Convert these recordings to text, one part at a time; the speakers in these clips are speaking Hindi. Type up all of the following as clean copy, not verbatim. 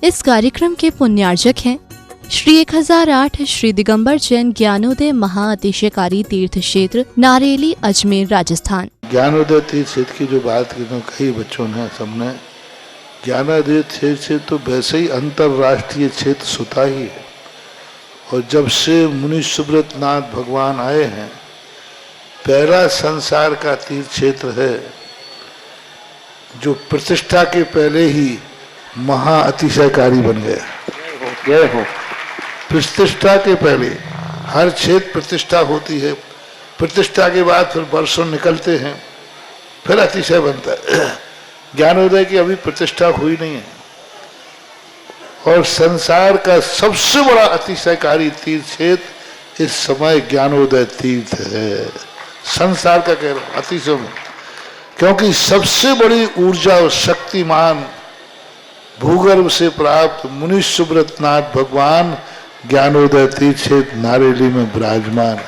इस कार्यक्रम के पुण्यार्जक हैं श्री 1008 श्री दिगंबर जैन ज्ञानोदय महाअतिशयकारी तीर्थ क्षेत्र नारेली अजमेर राजस्थान। ज्ञानोदय तीर्थ क्षेत्र की जो बात की तो कई बच्चों ने सबने ज्ञानोदय तीर्थ क्षेत्र तो वैसे ही अंतर्राष्ट्रीय क्षेत्र सुता ही है। और जब से मुनि सुब्रत नाथ भगवान आए हैं, पहला संसार का तीर्थ क्षेत्र है जो प्रतिष्ठा के पहले ही महाअतिशयकारी बन गया। जय हो। प्रतिष्ठा के पहले हर क्षेत्र प्रतिष्ठा होती है, प्रतिष्ठा के बाद फिर वर्षों निकलते हैं, फिर अतिशय बनता है। ज्ञानोदय की अभी प्रतिष्ठा हुई नहीं है। और संसार का सबसे बड़ा अतिशयकारी तीर्थ क्षेत्र इस समय ज्ञानोदय तीर्थ है। संसार का कह रहा हूं अतिशय में, क्योंकि सबसे बड़ी ऊर्जा और शक्तिमान भूगर्भ से प्राप्त मुनि सुब्रत नाथ भगवान ज्ञानोदय तीर्थ क्षेत्र नारेली में विराजमान।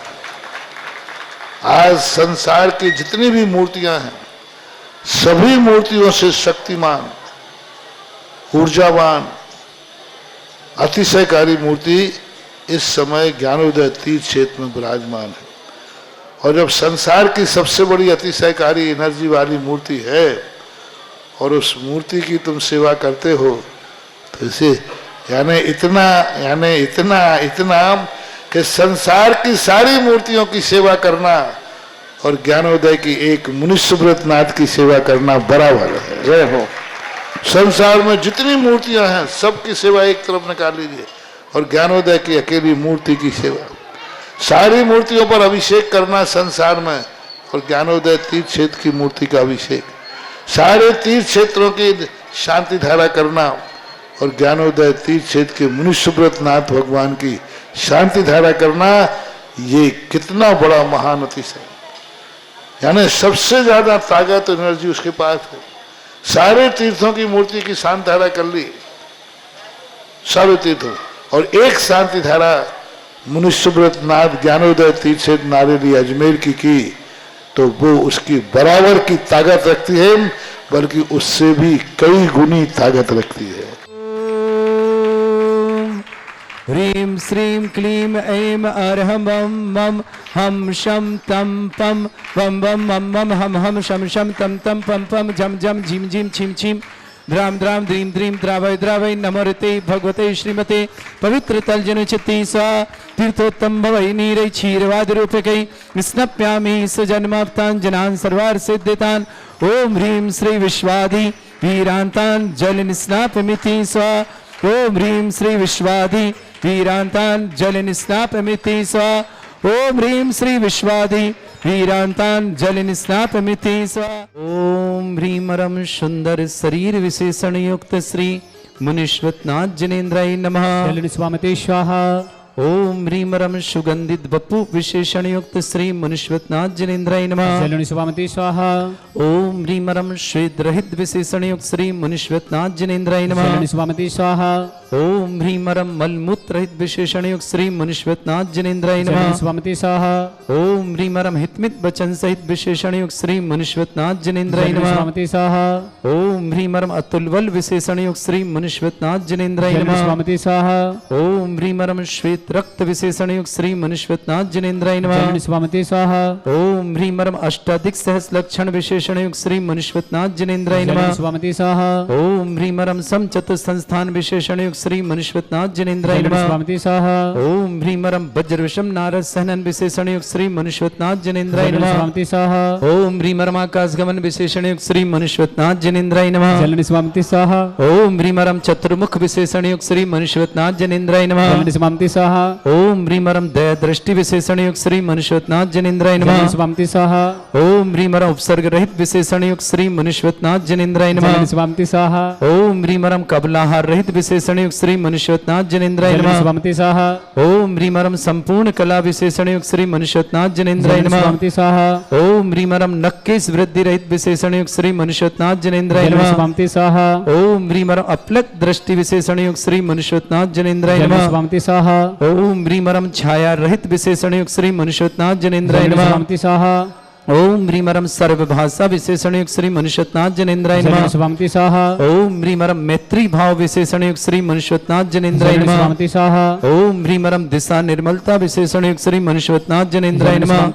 आज संसार की जितनी भी मूर्तियां हैं, सभी मूर्तियों से शक्तिमान, ऊर्जावान, अतिशयकारी मूर्ति इस समय ज्ञानोदय तीर्थ क्षेत्र में विराजमान है। और जब संसार की सबसे बड़ी अतिशयकारी एनर्जी वाली मूर्ति है और उस मूर्ति की तुम सेवा करते हो, तो इसे यानी इतना कि संसार की सारी मूर्तियों की सेवा करना और ज्ञानोदय की एक मुनि सुब्रत नाथ की सेवा करना बराबर है। जय हो। संसार में जितनी मूर्तियां हैं सबकी सेवा एक तरफ निकाल लीजिए और ज्ञानोदय की अकेली मूर्ति की सेवा। सारी मूर्तियों पर अभिषेक करना संसार में और ज्ञानोदय तीर्थ क्षेत्र की मूर्ति का अभिषेक, सारे तीर्थ क्षेत्रों की शांति धारा करना और ज्ञानोदय तीर्थ क्षेत्र के मुनि सुब्रत नाथ भगवान की शांति धारा करना, ये कितना बड़ा महान अतिशय। यानी सबसे ज्यादा ताकत एनर्जी उसके पास है। सारे तीर्थों की मूर्ति की शांति धारा कर ली, सारे तीर्थों, और एक शांति धारा मुनि सुब्रत नाथ ज्ञानोदय तीर्थ क्षेत्र नारेली अजमेर की तो वो उसकी बराबर की ताकत रखती है, बल्कि उससे भी कई गुनी ताकत रखती है। ह्रीं श्रीं क्लीं ऐं अर्हं वं मं हम शम तम पम वम वम मम मम हम हम शम शम तम तम पम पम झम झम झिम झिम छिम छिम द्राम द्राम द्रीम द्रीम द्रावय द्रावय नमोरते भगवते श्रीमते पवित्र तलजन चित्ती सा तीर्थोत्तम भवै नीरै क्षीरवाद रूपकै स्नप्यामि सजन्माप्तान् जनान् सर्वार्थ सिद्धितान्। ओम ह्रीं श्री विश्वाधि वीरान्तान् जल निस्नापमिति स्वा। ओम ह्रीं श्री विश्वाधि वीरान्तान् जल निस्नापमिति स्वा। ओम ह्रीं श्री विश्वाधि वीरान्तान् जल निस्नापमिति स्वा। ओम ह्रीं रम सुंदर शरीर विशेषण युक्त श्री मुनीश्वत नाथ जिनेन्द्राय नमः। जल निस्वामते स्वाहा। ओम ह्रीं रम सुगंधित बपु विशेषण युक्त श्री मुनीश्वत नाथ जिनेन्द्राय नमः। जल निस्वामते स्वाहा। ओम ह्रीं रम श्वेत रहित विशेषण युक्त श्री मुनीश्वत नाथ जिनेन्द्राय नमः। जल निस्वामते स्वाहा। ओम ह्रीं रम मलमूत्र रहित विशेषण युक्त श्री मुनीश्वत नाथ जिनेन्द्राय जल नमः। निस्वामते स्वाहा। ओम ह्रीं रम हितमित वचन सहित विशेषण युक्त श्री मुनीश्वत नाथ जिनेन्द्राय जल नमः। निस्वामते स्वाहा। ओम ह्रीं रम अतुलबल विशेषण युक्त श्री मुनीश्वत नाथ जिनेन्द्राय जल नमः। निस्वामते स्वाहा। ओम ह्रीं रम श्वेत रक्त विशेषण युक्त श्री मुनीश्वत नाथ जिनेन्द्राय जल नमः। निस्वामते स्वाहा। ओम ह्रीं रम अष्टाधिक सहस्र लक्षण विशेषण युक्त श्री मुनीश्वत नाथ जिनेन्द्राय जल नमः। निस्वामते स्वाहा। ओम ह्रीं रम सम चतुर्थ संस्थान विशेषण युक्त श्री मुनीश्वत नाथ जिनेन्द्राय जल नमः। निस्वामते स्वाहा। ओम ह्रीं रम वज्र विषम नारद सहनन विशेषण युक्त श्री मुनीश्वत नाथ जिनेन्द्राय जल नमः। निस्वामते स्वाहा। ओम ह्रीं रम आकाश गमन विशेषण युक्त श्री मुनीश्वत नाथ जिनेन्द्राय नमः। जल निस्वामते स्वाहा। ओम ह्रीं रम चतुर्मुख विशेषण युक्त श्री मुनीश्वत नाथ जिनेन्द्राय नमः। जल निस्वामते स्वाहा। ओम ह्रीं रम दया दृष्टि विशेषण युक्त श्री मुनीश्वत नाथ जिनेन्द्राय जल नमः। निस्वामते स्वाहा। ओम ह्रीं रम उपसर्ग रहित विशेषण युक्त श्री मुनीश्वत नाथ जिनेन्द्राय जल नमः। निस्वामते स्वाहा। ओम ह्रीं रम कबलाहार रहित विशेषण युक्त श्री मुनीश्वत नाथ जिनेन्द्राय जल नमः। निस्वामते स्वाहा। ओम ह्रीं रम संपूर्ण कला विशेषण युक्त श्री मुनीश्वत नाथ जिनेन्द्राय जल नमः। निस्वामते स्वाहा। ओम ह्रीं रम नक्केश वृद्धि रहित विशेषण युक्त श्री मुनीश्वत नाथ जिनेन्द्राय जल नमः। निस्वामते स्वाहा। ओम ह्रीं रम अपलक दृष्टि विशेषण युक्त श्री मुनीश्वत नाथ जिनेन्द्राय जल नमः। निस्वामते स्वाहा। ओम ह्रीं रम छाया रहित विशेषण युक्त श्री मुनीश्वत नाथ जिनेन्द्राय जल नमः। निस्वामते स्वाहा। ओम ह्रीमरम सर्वभाषा विशेषण युक्त श्री मनुष्यनाथ जनेन्द्राय नमः। स्वामी स्वाहा। ओम ह्रीमरम मैत्री भाव विशेषण युक्त श्री मनुष्यनाथ जनेन्द्राय नमः। स्वामी स्वाहा। ओम ह्रीमरम दिशा निर्मलता विशेषण युक्त श्री मनुष्यनाथ जनेन्द्राय नमः।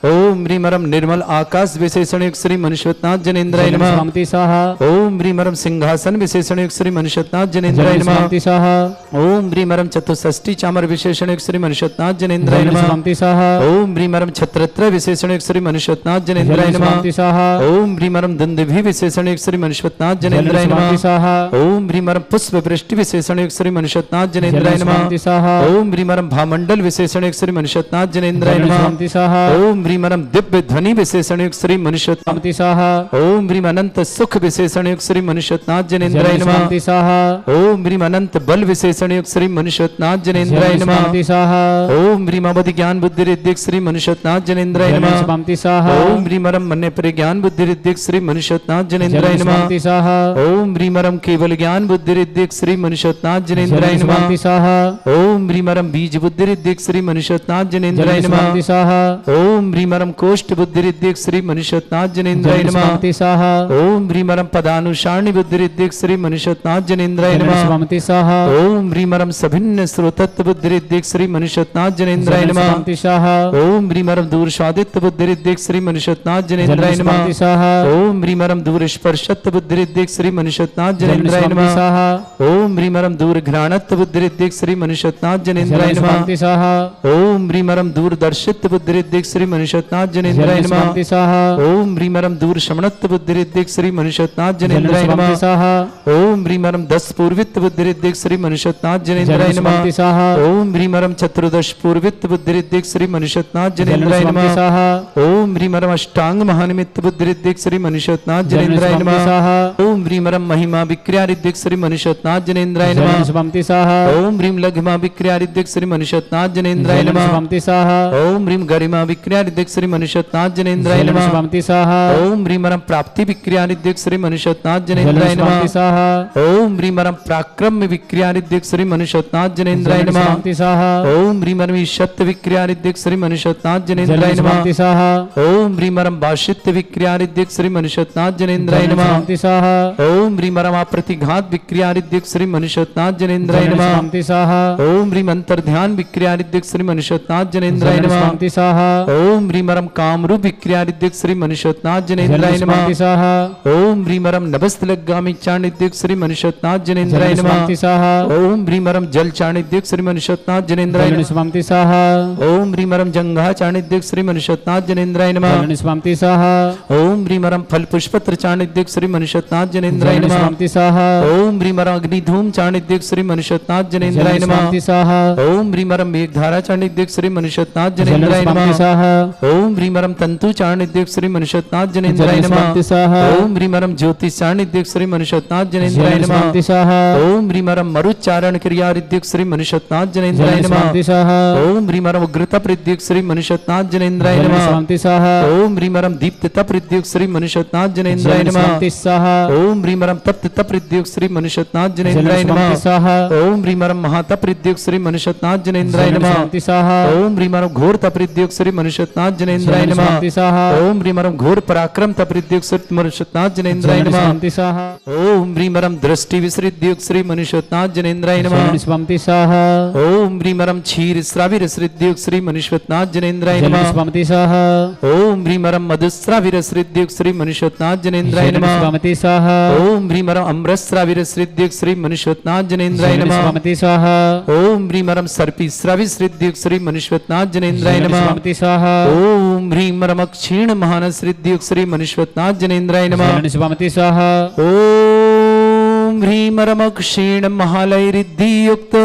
ओम ह्रीमरम निर्मल आकाश विशेषण युक्त श्री मनुष्यनाथ जनेन्द्राय नमः। स्वामी स्वाहा। ओम ह्रीमरम सिंहासन विशेषण युक्त श्री मनुष्यनाथ जनेन्द्राय नमः। स्वामी स्वाहा। ओम ह्रीमरम चतुष्षष्टि चामर विशेषण युक्त श्री मनुष्यनाथ जनेन्द्राय नमः। स्वामी स्वाहा। ओम ह्रीमरम छत्रत्र विशेषण युक्त श्री मनुष्यनाथ जनेन्द्राय नमः। स्वामी स्वाहा। ओम ह्रीमरम दुंदुभि विशेषण युक्त श्री मनुष्यनाथ जनेन्द्राय नमः। स्वामी स्वाहा। ओम ह्रीमरम पुष्प वृष्टि विशेषण युक्त श्री मनुष्यनाथ जनेन्द्राय नमः। स्वामी स्वाहा। ओम ह्रीमरम भामंडल विशेषण युक्त श्री मनुष्यनाथ जनेन्द्राय नमः। स्वामी स्वाहा। ओम ह्रीमरम दिव्य ध्वनि विशेषण युक्त श्री मनुष्यनाथ। स्वामी स्वाहा। ओम ह्रीम अनंत सुख विशेषण युक्त श्री मनुष्यनाथ जनेन्द्राय नमः। स्वामी स्वाहा। ओम ह्रीम अनंत बल विशेषण युक्त श्री मनुष्यनाथ जनेन्द्राय नमः। स्वामी स्वाहा। ओम ह्रीम अवधि ज्ञान बुद्धि रिद्धिक श्री मनुष्यनाथ जनेन्द्राय नमः। स्वामी स्वाहा। ओम ह्रीमरम मन्य परिज्ञान बुद्धि रिद्धिक श्री मनुष्यनाथ जनेन्द्राय नमः। स्वामी स्वाहा। ओम ह्रीमरम केवल ज्ञान बुद्धि रिद्धिक श्री मनुष्यनाथ जनेन्द्राय नमः। स्वामी स्वाहा। ओम ह्रीमरम बीज बुद्धि रिद्धिक श्री मनुष्यनाथ जनेन्द्राय नमः। स्वामी स्वाहा। ओम ह्रीमरम कोष्ठ बुद्धि रिद्धिक श्री मनुष्यनाथ जनेन्द्राय नमः। स्वामी स्वाहा। ओम ह्रीमरम पदानुसारणी बुद्धि रिद्धिक श्री मनुष्यनाथ जनेन्द्राय नमः। स्वामी स्वाहा। ओम ह्रीमरम सभिन्न स्रोतत्व बुद्धि रिद्धिक श्री मनुष्यनाथ जनेन्द्राय नमः। स्वामी स्वाहा। ओम ह्रीमरम दूर स्वादित्व बुद्धि रिद्धिक श्री मनुष्यनाथ जनेन्द्राय नमः। स्वामी स्वाहा। ओम ह्रीमरम दूर स्पर्शत्व बुद्धि रिद्धिक श्री मनुष्यनाथ जनेन्द्राय स्वामी नमः। स्वाहा। ओम ह्रीमरम दूर घ्राणत्व बुद्धि रिद्धिक श्री मनुष्यनाथ जनेन्द्राय नमः। स्वामी स्वाहा। ओम ह्रीमरम दूर दर्शित्व बुद्धि रिद्धिक श्री मनुष्यनाथ जनेन्द्राय नमः। स्वामी स्वाहा। ओम ह्रीमरम दूर शमनत्व बुद्धि रिद्धिक श्री मनुष्यनाथ जनेन्द्राय नमः। स्वामी स्वाहा। ओम ह्रीमरम 10 पूर्वित्व बुद्धि रिद्धिक श्री मनुष्यनाथ जनेन्द्राय नमः। स्वामी स्वाहा। ओम ह्रीमरम चतुर्दश पूर्वित्व बुद्धि रिद्धिक श्री मनुष्यनाथ जनेन्द्राय स्वामी नमः। स्वाहा। ओम ह्रीमरम अष्टांग महानिमित्त बुद्धि रिद्धिक श्री मनुष्यनाथ जनेन्द्राय स्वामी नमः। स्वाहा। ओम ह्रीमरम महिमा विक्रिया रिद्धिक श्री मनुष्यनाथ जनेन्द्राय नमः। स्वामी स्वाहा। ओम ह्रीम लघिमा विक्रिया रिद्धिक श्री मनुष्यनाथ जनेन्द्राय नमः। स्वामी स्वाहा। ओम ह्रीम गरिमा विक्रिया रिद्धिक श्री मनुष्यनाथ जनेन्द्राय नमः। स्वामी स्वाहा। ओम ह्रीमरम प्राप्ति विक्रिया रिद्धिक श्री मनुष्यनाथ जनेन्द्राय नमः। स्वामी स्वाहा। ओम ह्रीमरम पराक्रम विक्रिया रिद्धिक श्री मनुष्यनाथ जनेन्द्राय नमः। स्वामी स्वाहा। ओम ह्रीमरम ईशत्व विक्रिया रिद्धिक श्री मनुष्यनाथ जनेन्द्राय नमः। स्वामी स्वाहा। ओम ह्रीमरम भाषित्व विक्रिया रिद्धिक श्री मनुष्यनाथ जनेन्द्राय नमः। स्वामी स्वाहा। ओम ह्रीमरम प्रतिघात विक्रिया रिद्धिक श्री मनुष्यनाथ जनेन्द्राय नमः। स्वामी स्वाहा। ओम ह्रीम अंतर्ध्यान विक्रिया रिद्धिक श्री मनुष्यनाथ जनेन्द्राय नमः। स्वामी स्वाहा। ओम ह्रीमरम कामरूप विक्रिया रिद्धिक श्री मनुष्यनाथ जनेन्द्राय नमः। स्वामी स्वाहा। ओम ह्रीमरम नभस्तलगामी चाणिद्यक श्री मनुष्यनाथ जनेन्द्राय नमः। स्वामी स्वाहा। ओम ह्रीमरम जल चाणिद्यक श्री मनुष्यनाथ जनेन्द्राय नमः। स्वामी स्वाहा। ओम ह्रीमरम जंघा चाणिद्यक श्री मनुष्यनाथ जनेन्द्राय नमः। स्वामी स्वाहा। ओम ह्रीमरम फल पुष्पत्र चाणिद्यक श्री मनुष्यनाथ जनेन्द्राय नमः। स्वामी स्वाहा। ओम ह्रीमरम अग्निधूम चाणिद्यक श्री मनुष्यनाथ जनेन्द्राय नमः। स्वामी स्वाहा। ओम ह्रीमरम मेघधारा चाणिद्यक श्री मनुष्यनाथ जनेन्द्राय नमः। स्वामी स्वाहा। ओम ह्रीमरम तंतु चाणिद्यक श्री मनुष्यनाथ जनेन्द्राय नमः। स्वामी स्वाहा। ओम ह्रीमरम ज्योतिष चाणिद्यक श्री मनुष्यनाथ जनेन्द्राय नमः। स्वामी स्वाहा। ओम ह्रीमरम मरुच्चारण क्रिया रिद्धिक श्री मनुष्यनाथ जनेन्द्राय नमः। स्वामी स्वाहा। ओम ह्रीमरम उग्रता रिद्धिक श्री मनुष्यनाथ जनेन्द्राय नमः। स्वामी स्वाहा। ओम ह्रीमरम दीप्तता रिद्धिक श्री मनुष्यनाथ जनेन्द्राय नमः। स्वामी स्वाहा। ओम ह्रीमरम तप्तता रिद्धिक श्री मनुष्यनाथ जनेन्द्राय नमः। स्वामी स्वाहा। ओम ह्रीमरम महातप रिद्धिक श्री मनुष्यनाथ जनेन्द्राय नमः। स्वामी स्वाहा। ओम ह्रीमरम घोर तप रिद्धिक श्री मनुष्यनाथ जनेन्द्राय नमः। स्वामी स्वाहा। ओम ह्रीमरम घोर पराक्रम तप रिद्धिक श्री मनुष्यनाथ जनेन्द्राय नमः। स्वामी स्वाहा। ओम ह्रीमरम दृष्टि विसृद्युक श्री मनुष्यनाथ जनेन्द्राय नमः। स्वामी स्वाहा। ओम ह्रीमरम क्षीर श्राविर श्रीद्युक श्री मनुष्यनाथ जनेन्द्राय नमः। स्वामी स्वाहा। ओम ह्रीमरम मधुश्राविर श्रीद्युक श्री मनुष्यनाथ जनेन्द्राय नमः। स्वामी स्वाहा। ओम ह्रीमरम अमृतश्राविर श्रीद्युक श्री मनुष्यनाथ जनेन्द्राय नमः। स्वामी स्वाहा। ओम ह्रीमरम सर्पी श्राविर श्रीद्युक श्री मनुष्यनाथ जनेन्द्राय नमः। स्वामी स्वाहा। ओम ह्रीमरम क्षीण महान श्रीद्युक श्री मनुष्यनाथ जनेन्द्राय नमः। स्वामी स्वाहा। ओम ह्रीमरम क्षीण महालय रिद्धि युक्त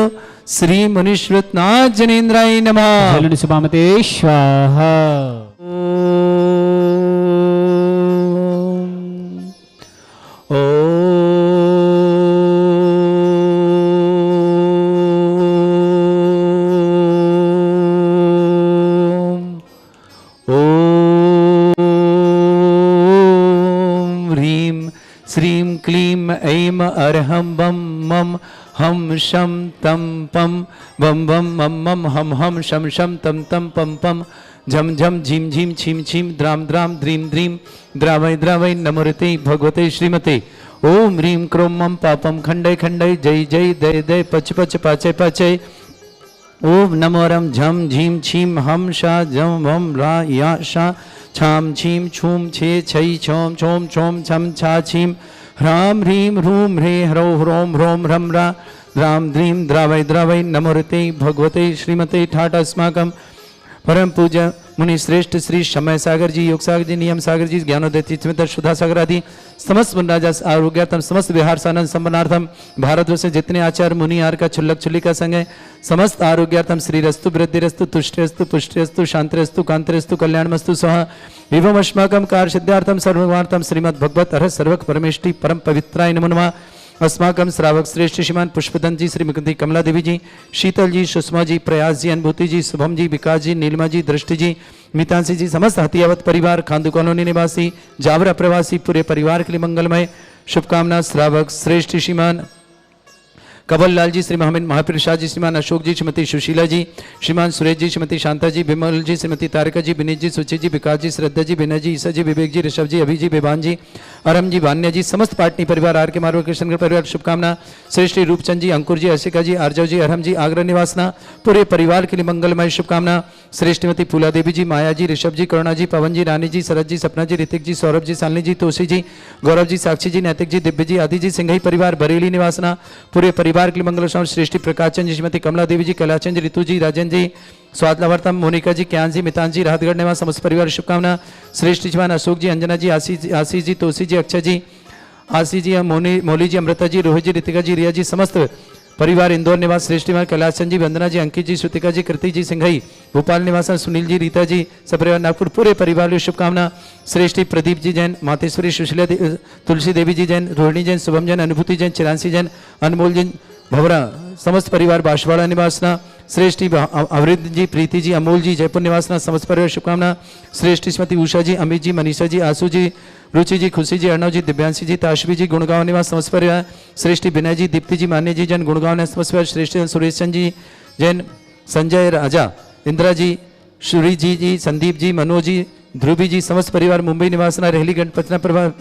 श्री मनुष्यनाथ जनेन्द्राय नमः। स्वामी स्वाहा। श्रीं क्लीं ऐं अर्हं बम मम हम शम तम पम बम बम मम मम हम हम शम शम तम तम पम पम झम झम झीम झीम छीम छीम द्राम द्राम द्रीम द्रीम द्रावय द्रावय नमोरते भगवते श्रीमते ओम ह्रीं क्रोम मम पापम खंडय खंडय जय जय दय दय पच पच पाचय पाचय ओम नमोरम झम झीम छीम हम शा जम वम रा या शा छाम छीम छूम छे छै छोम छोम छोम छम छा छीम ह्राम ह्रीं ह्रूं ह्रे ह्रौ ह्रों ह्रों ह्रम रा द्राम द्रीं द्रावय द्रावय नमोरते भगवते श्रीमते ठाट अस्माकं परम पूज्य मुनि श्रेष्ठ श्री समय सागर जी, योग सागर जी, नियम सागर जी, ज्ञानोदय तीर्थमित्र सुधा सागर आदि समस्त राजा आरोग्यार्थम समस्त विहार सानंद संपन्नार्थम भारतवर्ष से जितने आचार्य मुनि आर का छुल्लक छुल्ली का संग है समस्त आरोग्यार्थम श्री रस्तु वृद्धिरस्तु तुष्टिरस्तु पुष्टिरस्तु शांतिरस्तु कांतिरस्तु कल्याणमस्तु स्वाहा एवं अस्माकं कार्य सिद्धार्थम सर्वमार्थम श्रीमद् भगवत अर्ह सर्वक परमेष्टि परम पवित्राय नमो नमः। अस्माकं श्रावक श्रेष्ठ श्रीमान पुष्पदन जी, श्रीमती कमला देवी जी, शीतल जी, सुषमा जी, प्रयास जी, अनुभूति जी, शुभम जी, विकास जी, नीलिमा जी, दृष्टि जी, मितांशी जी, समस्त हथियावत परिवार, खांदू कॉलोनी निवासी, जावरा प्रवासी पूरे परिवार के लिए मंगलमय शुभकामना। श्रावक श्रेष्ठ श्रीमान कवल लाल जी, श्री मोहम्मद महाप्रसाद जी, श्रीमान अशोक जी, श्रीमती सुशीला जी, श्रीमान सुरेश जी, श्रीमती शांता जी, विमल जी, श्रीमती तारिका जी, विनीत जी, सुचित जी, विकास जी, श्रद्धा जी, विनय जी, ईसा जी, विवेक जी, ऋषभ जी, अभि जी, बेबान जी, अरम जी, वान्या जी, समस्त पाटनी परिवार, आर के मारवा कृष्ण परिवार शुभकामना। श्रेष्ठ रूपचंद जी, अंकुर जी, अशिका जी, आर्जव जी, अरहम जी, आगरा निवासना पूरे परिवार के लिए मंगलमय शुभकामना। श्रेष्ठमती फूला देवी जी, माया जी, ऋषभ जी, करुणा जी, पवन जी, रानी जी, शरद जी, सपना जी, ऋतिक जी, सौरभ जी, सालनी जी, तोसी जी, गौरव जी, साक्षी जी, नैतिक जी, दिव्य जी, आदि जी, सिंघई परिवार बरेली निवासना पूरे परिवार के लिए मंगल। श्रेष्ठी प्रकाशचंद जी, श्रीमती कमला देवी जी, कैलाचंद जी, ऋतु जी, राजन जी, स्वादलावर्तम, मोनिका जी, क्यान जी, मितान जी, राहतगढ़ निवास समस्त परिवार शुभकामना। श्रेष्ठ जीवान अशोक जी, अंजना जी, आशीष जी, तोसी जी, अक्षय जी, आशीष जी, मोली जी, अमृता जी, रोहित जी, ऋतिका जी, रिया जी, समस्त परिवार इंदौर निवास श्रेष्ठ कैलाशचंद जी, वंदना जी, अंकित जी, श्रुतिका जी, कृति जी, सिंघई भोपाल निवास, सुनील जी, रीता जी, सपरिवार नागपुर पूरे परिवार को शुभकामना। श्रेष्ठी प्रदीप जी जैन, मातेश्वरी सुशीला तुलसी देवी जी जैन, रोहिणी जैन, शुभम जैन, अनुभूति जैन, चिरांशी जैन, अनमोल जैन, भवरा समस्त परिवार बांसवाड़ा निवासना। श्रेष्ठी अवृद्ध जी, प्रीति जी, अमोल जी, जयपुर निवासना समस्त परिवार शुभकामना। श्रेष्ठी श्रीमती उषा जी, अमित जी, मनीषा जी, आसू जी, रुचि जी, खुशी जी, अर्णव जी, दिव्यांशी जी, ताशवी जी, गुणगांव निवास समस्त परिवार। श्रेष्ठी विनय जी, दीप्ति जी, मान्य जी जैन, गुणगांव निवास समस्त परिवार। श्रेष्ठी सुरेश चंद जी जैन, संजय राजा, इंदिरा जी, श्री जी, संदीप जी, मनोज जी, ध्रुवी जी, समस्त परिवार मुंबई निवासना, रहली गणपतना परिवार,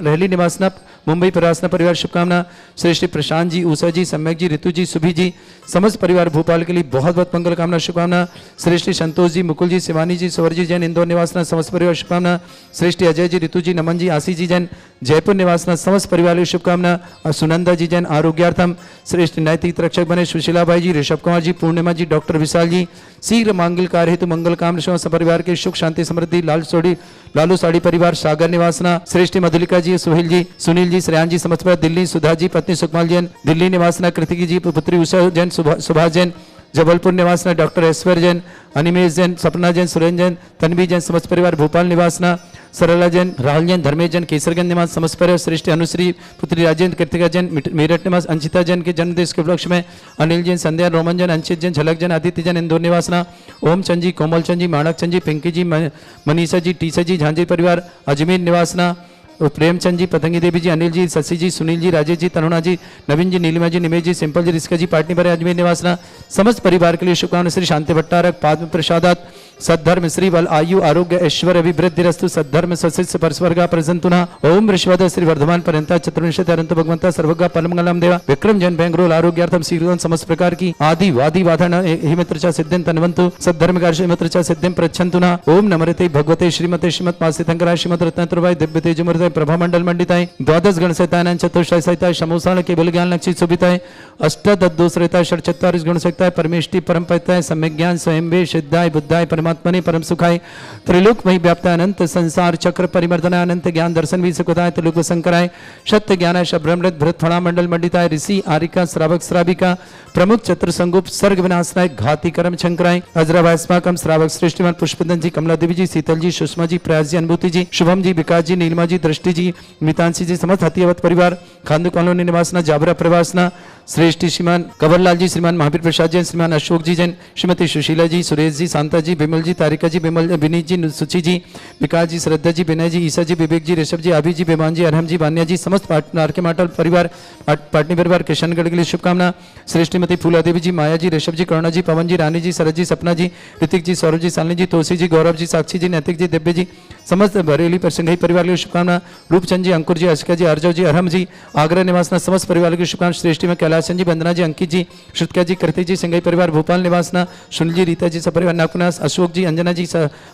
रहली निवासना मुंबई प्रवासना परिवार शुभकामना। श्रेष्ठी प्रशांत जी, उषा जी, सम्यक जी, ऋतु जी, सुभी जी, समस्त परिवार भोपाल के लिए बहुत बहुत मंगल कामना शुभकामना। श्रेष्ठी संतोष जी, मुकुल जी, शिवानी जी, सवर जी जैन, इंदौर निवासना समस्त परिवार शुभकामना। श्रेष्ठी अजय जी, ऋतु जी, नमन जी, आशीष जी जैन, जयपुर निवासना समस्त परिवार की शुभकामना। सुनंदा जी जैन, आरोग्यार्थम श्रेष्ठ नैतिक रक्षक बने सुशीला भाई जी, ऋषभ कुमार जी, पूर्णिमा जी, डॉक्टर विशाल जी, शीघ्र मांगल कार्य हेतु मंगल कामना परिवार के सुख शांति समृद्धि। लालू साड़ी परिवार सागर निवासना। श्रेष्ठी मधुलिका जी, सुहेल जी, सुनील जी, श्रेयान जी, समस्त परिवार दिल्ली। सुधा जी, पत्नी सुकमाल जैन, दिल्ली निवासना। कृतिकी जी, पुत्री उषा जैन, सुभाष जैन, जबलपुर निवासना। डॉक्टर ऐश्वर्य जैन, अनिमेश जैन, सपना जैन, सुरेंद्र जैन, तन्वी जैन, समस्त परिवार भोपाल निवासना। सरला जैन, राहुल जैन, धर्मेश जैन, केसरगंज निवास समस्त परिवार। श्रेष्ठ अनुश्री पुत्री राजेंद्र, कृतिका जैन, मेरठ निवास। अंशिता जैन के जन्मदिवस के उपलक्ष्य में अनिल जैन, संध्या, रोमन जैन, अंशित जैन, झलक जैन, आदित्य जैन, इंदौर निवासना। ओम चंद जी, कोमल चंद जी, माणक चंद जी, पिंकी जी, मनीषा जी, टीसा जी, झांझी परिवार अजमेर निवासना। प्रेमचंद जी, पतंगी देवी जी, अनिल जी, शशि जी, सुनील जी, राजेश जी, तरुणा जी, नवीन जी, नीलिमा जी, निमेश जी, सिंपल जी, रिस्का जी, पाटनी पर अजमेर निवासना समस्त परिवार के लिए शुभकामना। श्री शांति भट्टारक पाद्म प्रसादात सद्धर्म श्री बल आयु आरोग्य ऐश्वर्य अभिवृद्धिरस्तु सद्धर्म सशिष्य परस्वर्गा प्रसंतुना। ओम ऋषवद श्री वर्धमान पर्यंता चतुर्विंशति अनंत भगवंता सर्वगा परमंगलम देवा। विक्रम जैन, बेंगलोर आरोग्यार्थम शीघ्र समस्त प्रकार की आदि वादी वाधन हिमित्रचा सिद्धिं तन्वन्तु सद्धर्म कार्य हिमित्रचा सिद्धिं प्रच्छन्तुना। ओम नमरते भगवते श्रीमते श्रीमत् मासितंकराय श्रीमत् रत्नत्रवाय दिव्य तेजमूर्ते प्रभा मंडल मंडिताय द्वादश गण सहिताय चतुष्टय सहिताय समूसाण केवल ज्ञान लक्षित सुभिताय अष्टदोषरिताय षट्चत्वारिश गुण सहिताय परमेष्टि परम पवित्राय सम्यक ज्ञान स्वयं वे सिद्धाय बुद्धाय परमात्मने परम सुखाय त्रिलोकमय व्याप्ताय अनंत संसार चक्र परिवर्तनाय अनंत ज्ञान दर्शन भी सुखदाय त्रिलोक शंकराय सत्य ज्ञानाय शब्रमृत भृत फणा मंडल मंडिताय ऋषि आरिका श्रावक श्राविका प्रमुख चतुर संगुप सर्ग विनाशनाय घाती कर्म शंकराय अजरावास्माकम श्रावक श्रेष्ठवान पुष्पदन जी, कमला देवी जी, शीतल जी, सुषमा जी, प्रयास जी, अनुभूति जी, शुभम जी, विकास जी, नीलिमा जी, दृष्टि जी, मितांशी जी, समस्त हथियावत परिवार खांदू कॉलोनी निवासना जाबरा प्रवासना। श्रेष्ठी श्रीमान कंवरलाल जी, श्रीमान महावीर प्रसाद जैन, श्रीमान अशोक जी जैन, श्रीमती सुशीला जी, सुरेश जी, शांता जी, विमल विमल जी, तारिका जी, विमल विनीत जी, सुची जी, विकास जी, श्रद्धा जी, विनय जी, ईसा जी, विवेक जी, ऋषभ जी, अभी जी, बेमान जी, अरहम जी, वान्या जी, समस्त आरके माटल परिवार, पाटनी परिवार, किशनगढ़ के लिए शुभकामना। श्रेष्ठीमती फूला देवी जी, माया जी, ऋषभ जी, करुणा जी, पवन जी, रानी जी, शरद जी, सपना जी, ऋतिक जी, सौरभ जी, सालनी जी, तुलसी जी, गौरव जी, साक्षी जी, नैतिक जी, दिव्य जी, समस्त बरेली पर सिंघई परिवार के लिए शुभकामना। रूपचंद जी, अंकुर जी, अशिका जी, अर्जव जी, अरहम जी, आगरा निवासना समस्त परिवार की शुभकामना। श्रेष्ठी में कैलाशन जी, वंदना जी, अंकित जी, श्रुतिका जी, कृति जी, सिंघई परिवार, भोपाल निवासना, सुनील जी, रीता जी, सपरिवार नाकुनास, अशोक जी, अंजना जी,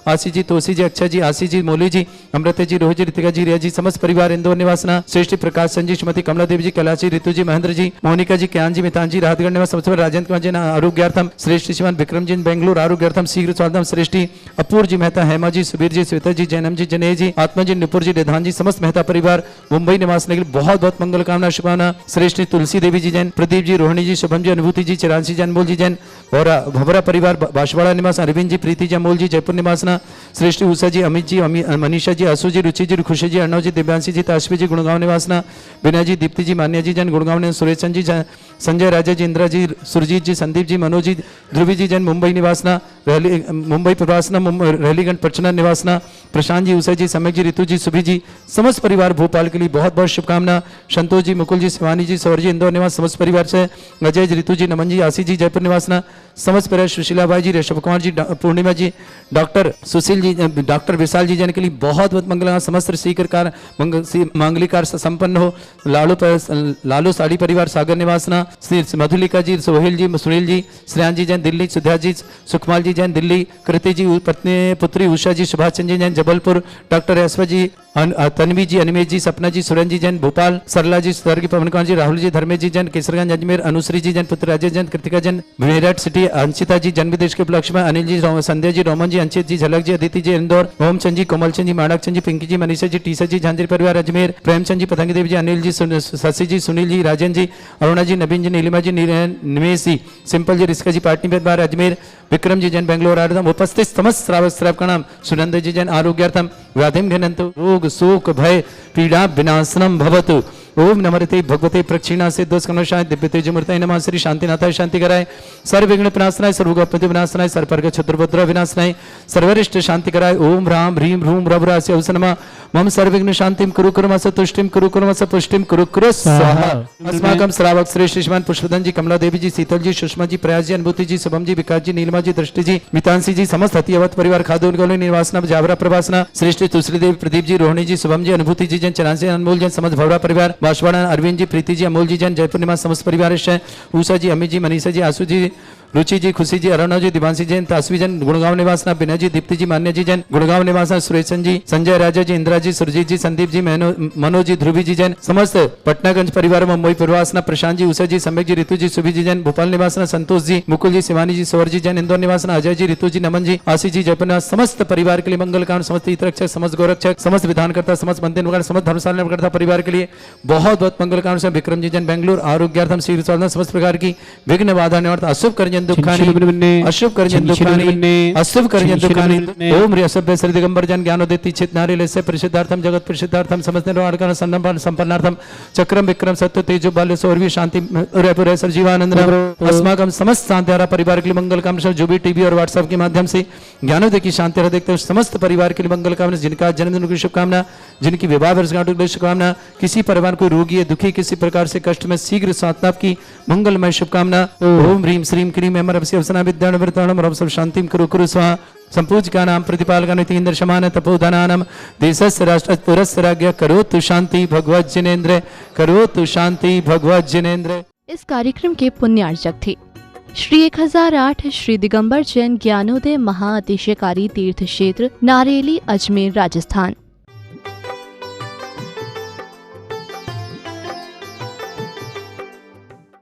आशी जी, तुलसी जी, अक्षय जी, आशी जी, मोली जी, अमृत जी, रोहित जी, ऋतिका जी, रिया जी, समस्त परिवार इंदौर निवासना। श्रेष्ठी प्रकाश संजी, श्रीमती कमला देवी जी, कैलाश जी, ऋतु जी, महेंद्र जी, मोनिका जी, ज्ञान जी, मितान जी, राहतगढ़ निवास समस्त राजेंद्र कुमार जी आरोग्यार्थम। श्रेष्ठी शिवान विक्रम जी, बेंगलुरु आरोग्यार्थम शीघ्र स्वागतम। श्रेष्ठी अपूर्व जी मेहता, हेमा जी, सुबीर जी, श्वेता जी, जैनम जी, जनेय जी, आत्मा जी, नुपुर जी, रिधान जी, समस्त मेहता परिवार मुंबई निवास के लिए बहुत बहुत मंगल कामना शुभकामना। श्रेष्ठी तुलसी देवी जी जैन, प्रदीप जी, रोहिणी जी, शुभम जी, अनुभूति जी, चिरांशी जी, अनमोल जी जैन, और भवरा परिवार बांसवाड़ा निवास, अरविंद जी, प्रीति जी, अमोल जी, जयपुर निवासना। श्रेष्ठी उषा जी, अमित जी, मनीषा जी, आसू जी, रुचि जी, खुशी जी, अर्णव जी, दिव्यांशी जी, ताशवी जी, गुड़गांव निवासना। विनय जी, दीप्ति जी, मान्या जी जैन, गुड़गांव ने सुरेश जी, संजय राजा जी, इंदिरा जी, सुरजीत जी, संदीप जी, मनोज जी, ध्रुवी जी जैन, मुंबई निवासना, मुंबई प्रवासना, रहलीगंज पचना निवासना। प्रशांत जी, उषा जी, सम्यक जी, ऋतु जी, सुभी जी, समस्त परिवार भोपाल के लिए बहुत बहुत शुभकामना। संतोष जी, मुकुल जी, शिवानी जी, सौर जी, इंदौर निवास समस्त परिवार से। अजय जी, ऋतु जी, नमन जी, आशीष जी, जयपुर निवासना समस्त परिवार। सुशीला भाई जी, ऋषभ कुमार जी, पूर्णिमा जी, डॉक्टर सुशील जी, डॉक्टर विशाल जी जैन के लिए बहुत बहुत मंगल। समस्त सीकर मांगलिक कार्य संपन्न हो। लालू साड़ी परिवार सागर निवासना। मधुलिका जी, सोहेल जी, सुनील जी, श्रेयान जी जैन दिल्ली, सुधा जी, सुखमाल जी जैन दिल्ली, कृति जी, पत्नी पुत्री उषा जी, सुभाष चंद्र जी जैन जबलपुर, डॉक्टर ऐश्वर्य जी, तन्वी जी, अनिमेश जी, सपना जी, सुरन जी जैन भोपाल, सरला जी, स्वर्गीय पवन कुमार जी, राहुल जी, धर्मेश जी जैन केसरगंज अजमेर, अनुश्री जी जैन पुत्र राजेश जैन, कृतिका जैन मेरठ सिटी, अंशिता जी जन्म दिवस के उपलक्ष्य में, अनिल जी, संध्या जी, रोमन जी, अंशित जी, झलक जी, अदिति जी, इंदौर, ओमचंद जी, कोमलचंद जी, माणक चंद जी, पिंकी जी, मनीषा जी, टीसा जी, झांझरी परिवार अजमेर, प्रेमचंद जी, पतंगी देवी जी, अनिल जी, शशि जी, सुनील जी, राजन जी, अरुणा जी, नवीन जी, नीलिमा जी, निमेश जी, सिंपल जी, रिस्का जी, पाटनी परिवार अजमेर, विक्रम जी जैन बेंगलोर आरदम। उपस्थित समस्त श्रावक का नाम सुनंद जी जैन आरोग्यार्थम व्याधिम घनंतु रोग शोक भय पीड़ा विनाशनम भवतु। ओम नमस्ते भगवते प्रक्षिणा से दोष कमशाय दिव्य तेजमूर्तये नमः। श्री शांतिनाथाय शांति कराय, सर्व विघ्न विनाशनाय, सर्वगोपति विनाशनाय, सर्वपर्ग क्षत्रपुत्र विनाशनाय, सर्वरिष्ट शांति कराय। ओम राम ह्रीम ह्रूम रवरास्य अवसनमा मम सर्वविघ्न शांतिम कुरु कुर्मस तुष्टिम कुरु कुर्मस पुष्टिम कुरु कुरु स्वाहा। अस्माकं श्रावक श्रेष्ठ श्रीमान पुष्पदन जी, कमला देवी जी, शीतल जी, सुषमा जी, प्रयास जी, अनुभूति जी, शुभम जी, विकास जी, नीलमा जी, दृष्टि जी, मितांशी जी, समस्त हतियावत परिवार खादोन कॉलोनी निवासना जावरा प्रवासना। श्रेष्ठ तुलसी देवी, प्रदीप जी, रोहिणी जी, शुभम जी, अनुभूति जी जैन, चरांसी अनमोल जैन, समस्त भवरा परिवार बांसवाड़ा, अरविंद जी, प्रीति जी, अमोल जी जैन, जयपुर निवास समस्त परिवार, उषा जी, अमित जी, मनीषा जी, आसू जी, रुचि जी, खुशी जी, अरुणा जी, दिवांशी जैन, तासवी जैन, गुड़गांव निवासना, विनय जी, दीप्ति जी, मान्य जी जैन, गुड़गांव निवासना, सुरेशन जी, संजय राजा जी, इंदिरा जी, सुरजीत जी, संदीप जी, मनोज जी, ध्रुवी जी जैन, समस्त पटनागंज परिवार, मुंबई प्रवासना, प्रशांत जी, उषा जी, सम्यक जी, ऋतु जी, सुभी जी जैन, भोपाल निवासना, संतोष जी, मुकुल जी, शिवानी जी, सौर जी जैन, इंदौर निवासना, अजय जी, ऋतु जी, नमन जी, आशीष जी, जयपुर निवास समस्त परिवार के लिए मंगल कामना। समस्त हितरक्षक, समस्त गौरक्षक, समस्त विधानकर्ता, समस्त मंदिर वगैरह, समस्त धर्मशाला परिवार के लिए बहुत बहुत मंगल कामना। विक्रम जी जैन बेंगलुरु आरोग्यार्थम शीघ्र स्वागतम। समस्त प्रकार की विघ्न बाधा निवारण, अशुभ कर्जन दुखानि, अशुभ कर्जन दुखानि, अशुभ कर्जन दुखानि। ओम ऋषभ श्री दिगंबर जन ज्ञानोदीप्ति चित नारियल से परिशुद्धार्थम जगत परिशुद्धार्थम समस्त निर्वाण कारण संपन्न संपन्नार्थम चक्रम विक्रम सत्य तेजो बाल्य सौरवी शांति उदयपुर सर्वजीवानंद अस्माकम समस्त शांतिहारा परिवार के लिए मंगल कामना। जो भी टीवी और व्हाट्सएप के माध्यम से ज्ञानोदय की शांति देखते हैं समस्त परिवार के लिए मंगल कामना। जिनका जन्मदिन की शुभकामना, जिनकी विवाह वर्षगांठ की शुभकामना, किसी परिवार को रोगी है, दुखी, किसी प्रकार से कष्ट में शीघ्र स्वास्थ्य की मंगलमय शुभकामना। ओम ह्रीम श्रीम क्रीम अमरवसी विद्याणवृताणम रवसव शांतिम कुरु कुरु स्वाहा। संपूज्य नाम प्रतिपालका नितीन्द्र शमान तपोधनानम देशस्य राष्ट्र पुरस्य राज्ञ करोतु शांति भगवत जिनेन्द्र, करोतु शांति भगवत जिनेन्द्र। इस कार्यक्रम के पुण्यार्चक थे श्री 1008 श्री दिगंबर जैन ज्ञानोदय महाअतिशयकारी तीर्थ क्षेत्र नारेली, अजमेर, राजस्थान।